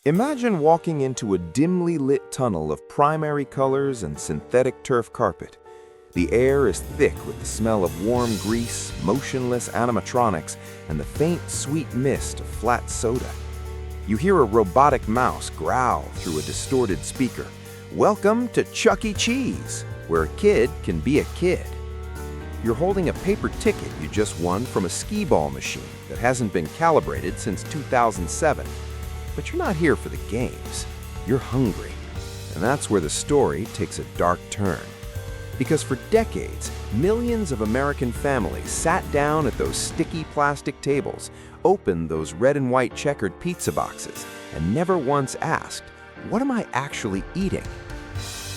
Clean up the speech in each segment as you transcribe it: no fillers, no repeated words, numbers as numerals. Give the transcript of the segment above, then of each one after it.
Imagine walking into a dimly lit tunnel of primary colors and synthetic turf carpet. The air is thick with the smell of warm grease, motionless animatronics, and the faint, sweet mist of flat soda. You hear a robotic mouse growl through a distorted speaker. Welcome to Chuck E. Cheese, where a kid can be a kid. You're holding a paper ticket you just won from a skee-ball machine that hasn't been calibrated since 2007. But you're not here for the games. You're hungry. And that's where the story takes a dark turn. Because for decades, millions of American families sat down at those sticky plastic tables, opened those red and white checkered pizza boxes, and never once asked, what am I actually eating?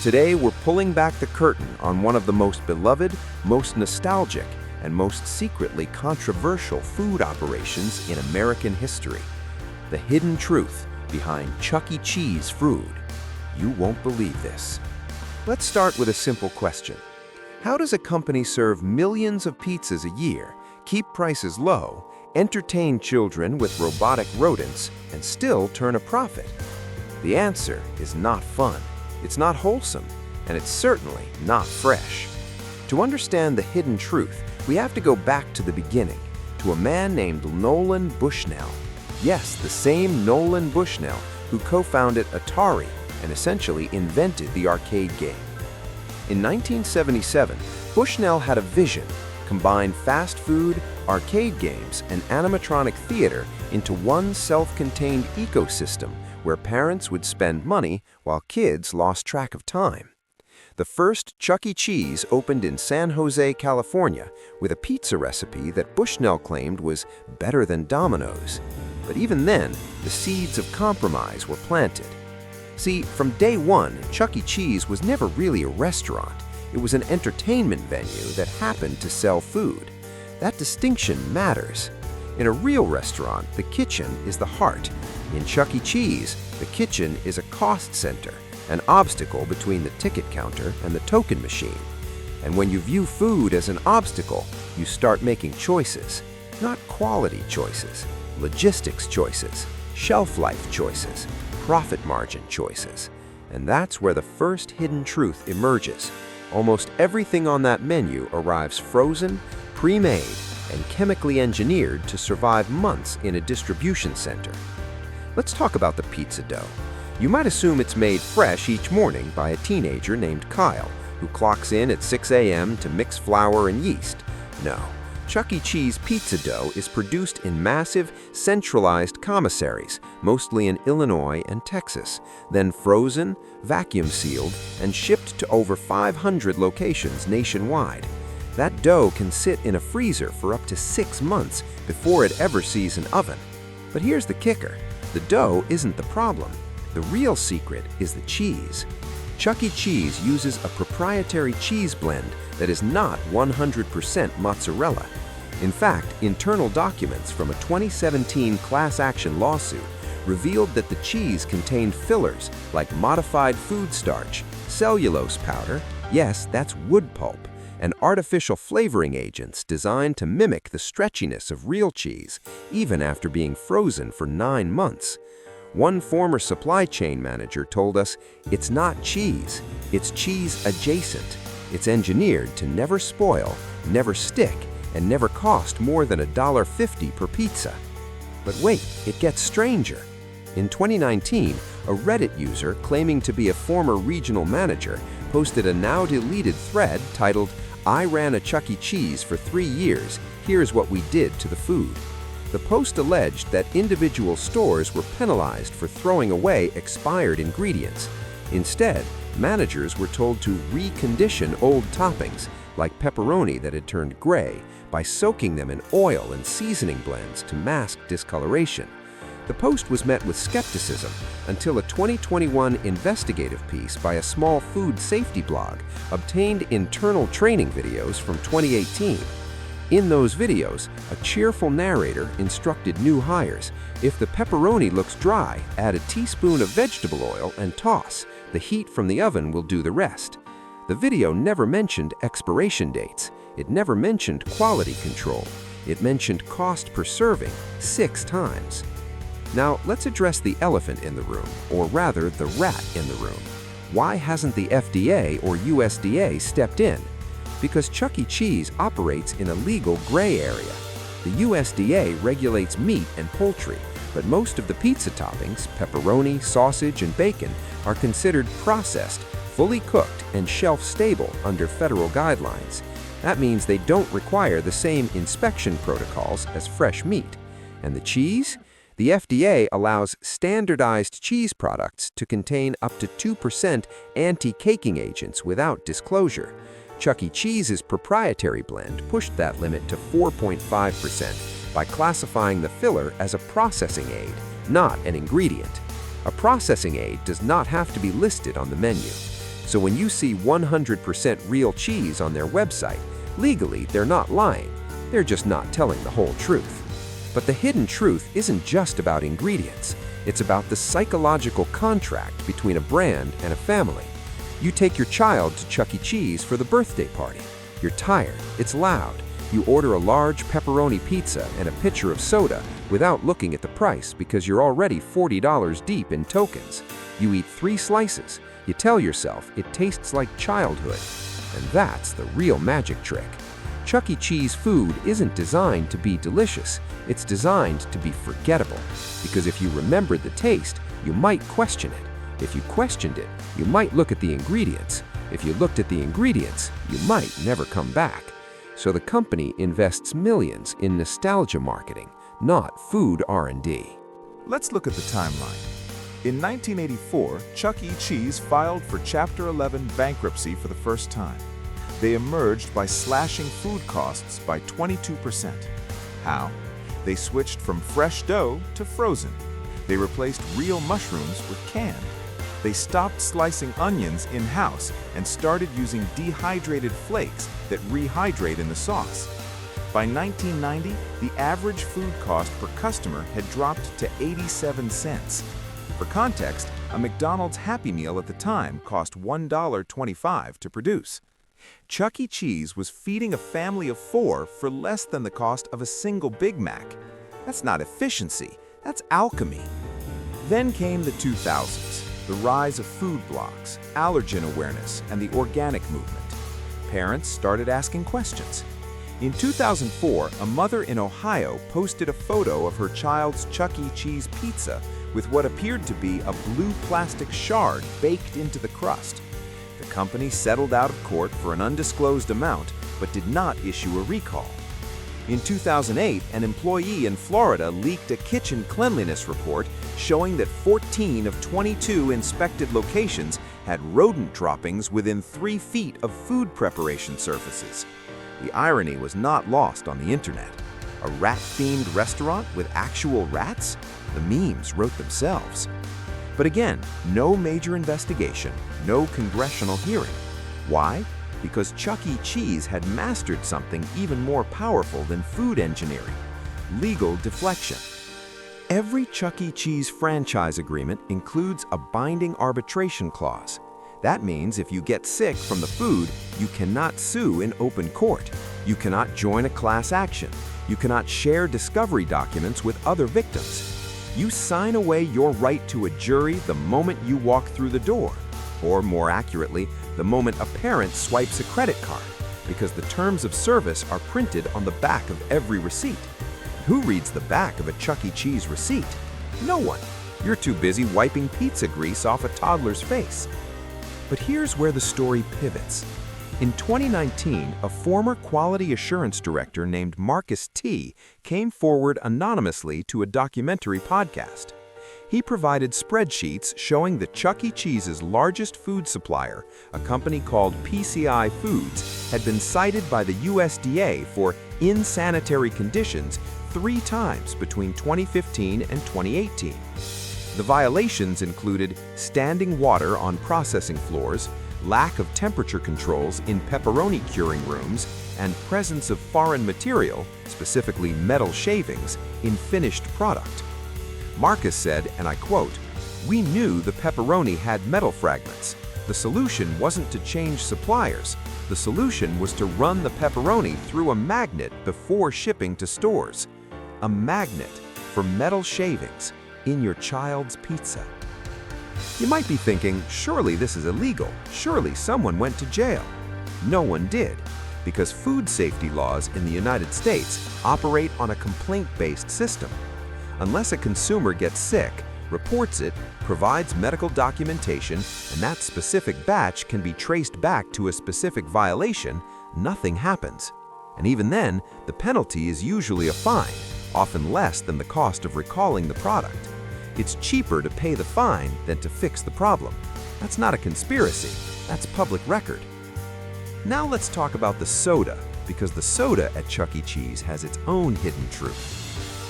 Today, we're pulling back the curtain on one of the most beloved, most nostalgic, and most secretly controversial food operations in American history. The hidden truth behind Chuck E. Cheese food. You won't believe this. Let's start with a simple question. How does a company serve millions of pizzas a year, keep prices low, entertain children with robotic rodents, and still turn a profit? The answer is not fun, it's not wholesome, and it's certainly not fresh. To understand the hidden truth, we have to go back to the beginning, to a man named Nolan Bushnell. Yes, the same Nolan Bushnell who co-founded Atari and essentially invented the arcade game. In 1977, Bushnell had a vision: combine fast food, arcade games, and animatronic theater into one self-contained ecosystem where parents would spend money while kids lost track of time. The first Chuck E. Cheese opened in San Jose, California, with a pizza recipe that Bushnell claimed was better than Domino's. But even then, the seeds of compromise were planted. See, from day one, Chuck E. Cheese was never really a restaurant. It was an entertainment venue that happened to sell food. That distinction matters. In a real restaurant, the kitchen is the heart. In Chuck E. Cheese, the kitchen is a cost center, an obstacle between the ticket counter and the token machine. And when you view food as an obstacle, you start making choices. Not quality choices, logistics choices, shelf life choices, profit margin choices. And that's where the first hidden truth emerges. Almost everything on that menu arrives frozen, pre-made, and chemically engineered to survive months in a distribution center. Let's talk about the pizza dough. You might assume it's made fresh each morning by a teenager named Kyle, who clocks in at 6 a.m. to mix flour and yeast. No, Chuck E. Cheese pizza dough is produced in massive, centralized commissaries, mostly in Illinois and Texas, then frozen, vacuum-sealed, and shipped to over 500 locations nationwide. That dough can sit in a freezer for up to 6 months before it ever sees an oven. But here's the kicker. The dough isn't the problem. The real secret is the cheese. Chuck E. Cheese uses a proprietary cheese blend that is not 100% mozzarella. In fact, internal documents from a 2017 class action lawsuit revealed that the cheese contained fillers like modified food starch, cellulose powder, yes, that's wood pulp, and artificial flavoring agents designed to mimic the stretchiness of real cheese, even after being frozen for 9 months. One former supply chain manager told us, it's not cheese, it's cheese adjacent. It's engineered to never spoil, never stick, and never cost more than $1.50 per pizza. But wait, it gets stranger. In 2019, a Reddit user claiming to be a former regional manager posted a now-deleted thread titled, "I ran a Chuck E. Cheese for 3 years, here's what we did to the food." The post alleged that individual stores were penalized for throwing away expired ingredients. Instead, managers were told to recondition old toppings, like pepperoni that had turned gray, by soaking them in oil and seasoning blends to mask discoloration. The post was met with skepticism until a 2021 investigative piece by a small food safety blog obtained internal training videos from 2018. In those videos, a cheerful narrator instructed new hires, if the pepperoni looks dry, add a teaspoon of vegetable oil and toss. The heat from the oven will do the rest. The video never mentioned expiration dates. It never mentioned quality control. It mentioned cost per serving 6 times. Now, let's address the elephant in the room, or rather, the rat in the room. Why hasn't the FDA or USDA stepped in? Because Chuck E. Cheese operates in a legal gray area. The USDA regulates meat and poultry, but most of the pizza toppings, pepperoni, sausage, and bacon, are considered processed, fully cooked, and shelf-stable under federal guidelines. That means they don't require the same inspection protocols as fresh meat. And the cheese? The FDA allows standardized cheese products to contain up to 2% anti-caking agents without disclosure. Chuck E. Cheese's proprietary blend pushed that limit to 4.5% by classifying the filler as a processing aid, not an ingredient. A processing aid does not have to be listed on the menu. So when you see 100% real cheese on their website, legally they're not lying. They're just not telling the whole truth. But the hidden truth isn't just about ingredients. It's about the psychological contract between a brand and a family. You take your child to Chuck E. Cheese for the birthday party. You're tired, it's loud. You order a large pepperoni pizza and a pitcher of soda without looking at the price because you're already $40 deep in tokens. You eat 3 slices. You tell yourself it tastes like childhood. And that's the real magic trick. Chuck E. Cheese food isn't designed to be delicious. It's designed to be forgettable. Because if you remembered the taste, you might question it. If you questioned it, you might look at the ingredients. If you looked at the ingredients, you might never come back. So the company invests millions in nostalgia marketing, not food R&D. Let's look at the timeline. In 1984, Chuck E. Cheese filed for Chapter 11 bankruptcy for the first time. They emerged by slashing food costs by 22%. How? They switched from fresh dough to frozen. They replaced real mushrooms with canned. They stopped slicing onions in-house and started using dehydrated flakes that rehydrate in the sauce. By 1990, the average food cost per customer had dropped to 87 cents. For context, a McDonald's Happy Meal at the time cost $1.25 to produce. Chuck E. Cheese was feeding a family of 4 for less than the cost of a single Big Mac. That's not efficiency, that's alchemy. Then came the 2000s, the rise of food blogs, allergen awareness, and the organic movement. Parents started asking questions. In 2004, a mother in Ohio posted a photo of her child's Chuck E. Cheese pizza with what appeared to be a blue plastic shard baked into the crust. The company settled out of court for an undisclosed amount, but did not issue a recall. In 2008, an employee in Florida leaked a kitchen cleanliness report showing that 14 of 22 inspected locations had rodent droppings within 3 feet of food preparation surfaces. The irony was not lost on the internet. A rat-themed restaurant with actual rats? The memes wrote themselves. But again, no major investigation, no congressional hearing. Why? Because Chuck E. Cheese had mastered something even more powerful than food engineering: legal deflection. Every Chuck E. Cheese franchise agreement includes a binding arbitration clause. That means if you get sick from the food, you cannot sue in open court. You cannot join a class action. You cannot share discovery documents with other victims. You sign away your right to a jury the moment you walk through the door, or more accurately, the moment a parent swipes a credit card, because the terms of service are printed on the back of every receipt. Who reads the back of a Chuck E. Cheese receipt? No one. You're too busy wiping pizza grease off a toddler's face. But here's where the story pivots. In 2019, a former quality assurance director named Marcus T. came forward anonymously to a documentary podcast. He provided spreadsheets showing that Chuck E. Cheese's largest food supplier, a company called PCI Foods, had been cited by the USDA for insanitary conditions 3 times between 2015 and 2018. The violations included standing water on processing floors, lack of temperature controls in pepperoni curing rooms, and presence of foreign material, specifically metal shavings, in finished product. Marcus said, and I quote, "We knew the pepperoni had metal fragments. The solution wasn't to change suppliers. The solution was to run the pepperoni through a magnet before shipping to stores." A magnet for metal shavings. in your child's pizza. You might be thinking, surely this is illegal. Surely someone went to jail. No one did, because food safety laws in the United States operate on a complaint-based system. Unless a consumer gets sick, reports it, provides medical documentation, and that specific batch can be traced back to a specific violation, nothing happens. And even then, the penalty is usually a fine, often less than the cost of recalling the product. It's cheaper to pay the fine than to fix the problem. That's not a conspiracy, that's public record. Now let's talk about the soda, because the soda at Chuck E. Cheese has its own hidden truth.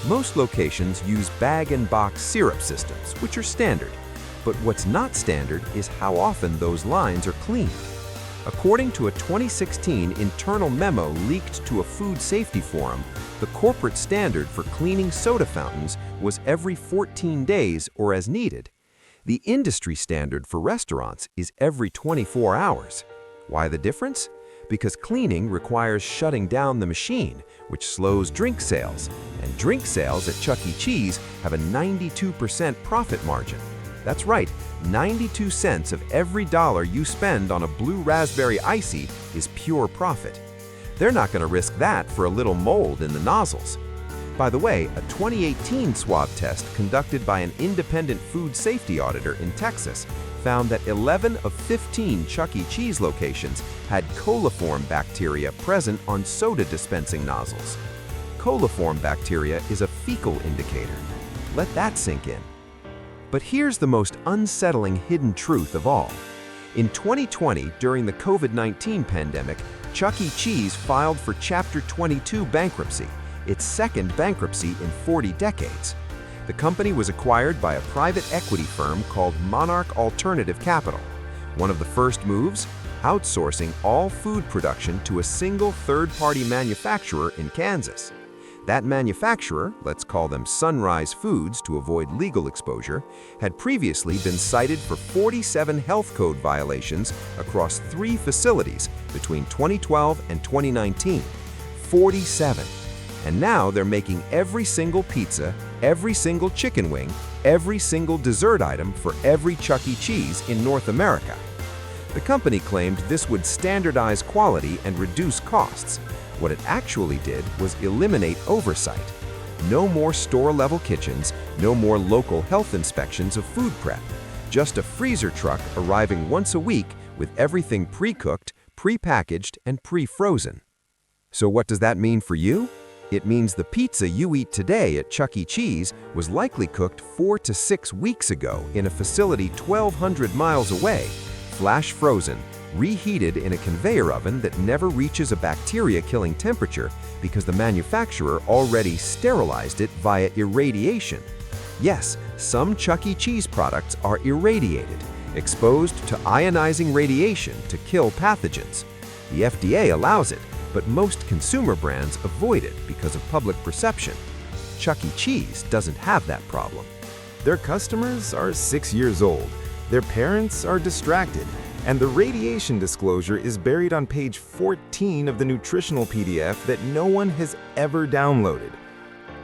Most locations use bag-and-box syrup systems, which are standard. But what's not standard is how often those lines are cleaned. According to a 2016 internal memo leaked to a food safety forum, the corporate standard for cleaning soda fountains was every 14 days or as needed. The industry standard for restaurants is every 24 hours. Why the difference? Because cleaning requires shutting down the machine, which slows drink sales, and drink sales at Chuck E. Cheese have a 92% profit margin. That's right, 92 cents of every dollar you spend on a blue raspberry icy is pure profit. They're not going to risk that for a little mold in the nozzles. By the way, a 2018 swab test conducted by an independent food safety auditor in Texas found that 11 of 15 Chuck E. Cheese locations had coliform bacteria present on soda dispensing nozzles. Coliform bacteria is a fecal indicator. Let that sink in. But here's the most unsettling hidden truth of all. In 2020, during the COVID-19 pandemic, Chuck E. Cheese filed for Chapter 22 bankruptcy, its second bankruptcy in 40 decades. The company was acquired by a private equity firm called Monarch Alternative Capital. One of the first moves? Outsourcing all food production to a single third-party manufacturer in Kansas. That manufacturer, let's call them Sunrise Foods to avoid legal exposure, had previously been cited for 47 health code violations across 3 facilities between 2012 and 2019. 47. And now they're making every single pizza, every single chicken wing, every single dessert item for every Chuck E. Cheese in North America. The company claimed this would standardize quality and reduce costs. What it actually did was eliminate oversight. No more store-level kitchens, no more local health inspections of food prep. Just a freezer truck arriving once a week with everything pre-cooked, pre-packaged, and pre-frozen. So what does that mean for you? It means the pizza you eat today at Chuck E. Cheese was likely cooked 4 to 6 weeks ago in a facility 1,200 miles away, flash frozen, reheated in a conveyor oven that never reaches a bacteria-killing temperature because the manufacturer already sterilized it via irradiation. Yes, some Chuck E. Cheese products are irradiated, exposed to ionizing radiation to kill pathogens. The FDA allows it, but most consumer brands avoid it because of public perception. Chuck E. Cheese doesn't have that problem. Their customers are 6 years old, their parents are distracted, and the radiation disclosure is buried on page 14 of the nutritional PDF that no one has ever downloaded.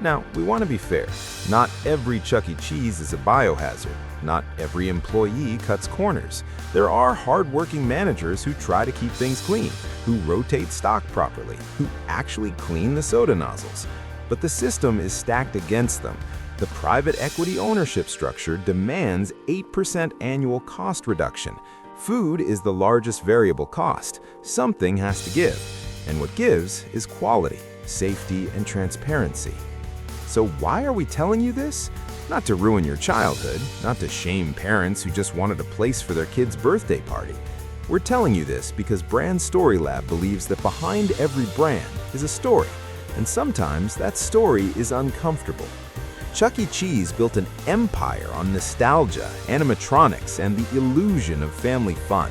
Now, we want to be fair. Not every Chuck E. Cheese is a biohazard. Not every employee cuts corners. There are hard-working managers who try to keep things clean, who rotate stock properly, who actually clean the soda nozzles. But the system is stacked against them. The private equity ownership structure demands 8% annual cost reduction. Food is the largest variable cost. Something has to give. And what gives is quality, safety, and transparency. So why are we telling you this? Not to ruin your childhood, not to shame parents who just wanted a place for their kid's birthday party. We're telling you this because Brand Story Lab believes that behind every brand is a story, and sometimes that story is uncomfortable. Chuck E. Cheese built an empire on nostalgia, animatronics, and the illusion of family fun.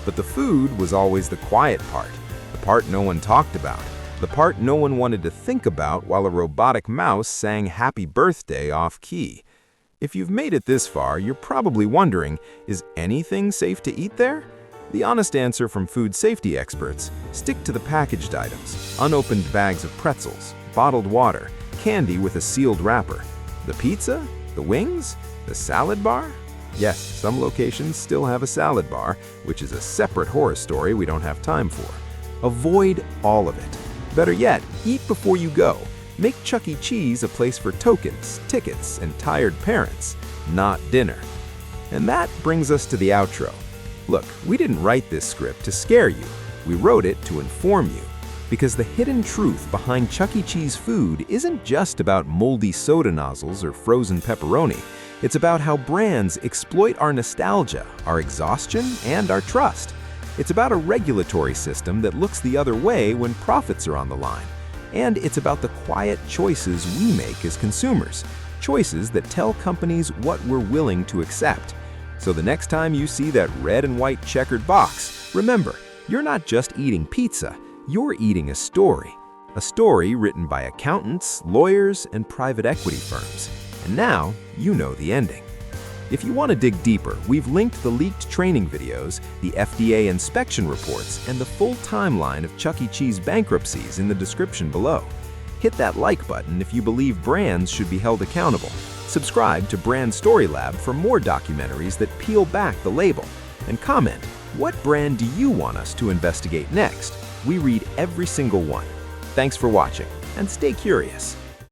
But the food was always the quiet part, the part no one talked about, the part no one wanted to think about while a robotic mouse sang Happy Birthday off-key. If you've made it this far, you're probably wondering, is anything safe to eat there? The honest answer from food safety experts: stick to the packaged items, unopened bags of pretzels, bottled water, candy with a sealed wrapper. The pizza? The wings? The salad bar? Yes, some locations still have a salad bar, which is a separate horror story we don't have time for. Avoid all of it. Better yet, eat before you go. Make Chuck E. Cheese a place for tokens, tickets, and tired parents, not dinner. And that brings us to the outro. Look, we didn't write this script to scare you. We wrote it to inform you. Because the hidden truth behind Chuck E. Cheese food isn't just about moldy soda nozzles or frozen pepperoni. It's about how brands exploit our nostalgia, our exhaustion, and our trust. It's about a regulatory system that looks the other way when profits are on the line. And it's about the quiet choices we make as consumers, choices that tell companies what we're willing to accept. So the next time you see that red and white checkered box, remember, you're not just eating pizza, you're eating a story written by accountants, lawyers, and private equity firms. And now, you know the ending. If you want to dig deeper, we've linked the leaked training videos, the FDA inspection reports, and the full timeline of Chuck E. Cheese bankruptcies in the description below. Hit that like button if you believe brands should be held accountable. Subscribe to Brand Story Lab for more documentaries that peel back the label. And comment, what brand do you want us to investigate next? We read every single one. Thanks for watching, and stay curious.